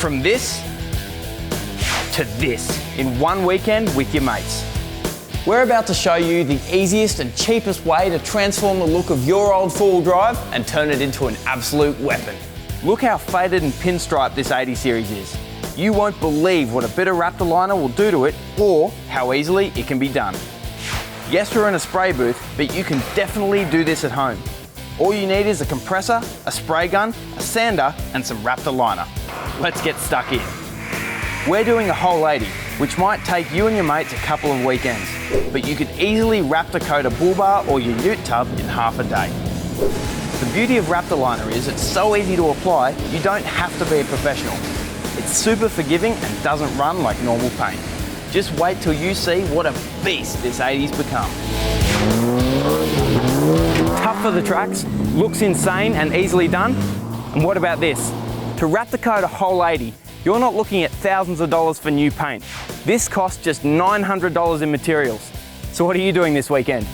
From this to this in one weekend with your mates. We're about to show you the easiest and cheapest way to transform the look of your old four-wheel drive and turn it into an absolute weapon. Look how faded and pinstriped this 80 series is. You won't believe what a bit of Raptor liner will do to it or how easily it can be done. Yes, we're in a spray booth, but you can definitely do this at home. All you need is a compressor, a spray gun, a sander, and some Raptor liner. Let's get stuck in. We're doing a whole 80, which might take you and your mates a couple of weekends, but you could easily Raptor coat a bull bar or your ute tub in half a day. The beauty of Raptor liner is it's so easy to apply, you don't have to be a professional. It's super forgiving and doesn't run like normal paint. Just wait till you see what a beast this 80's become. Tough for the tracks, looks insane and easily done. And what about this? To Raptor coat a whole 80, you're not looking at thousands of dollars for new paint. This costs just $900 in materials. So what are you doing this weekend?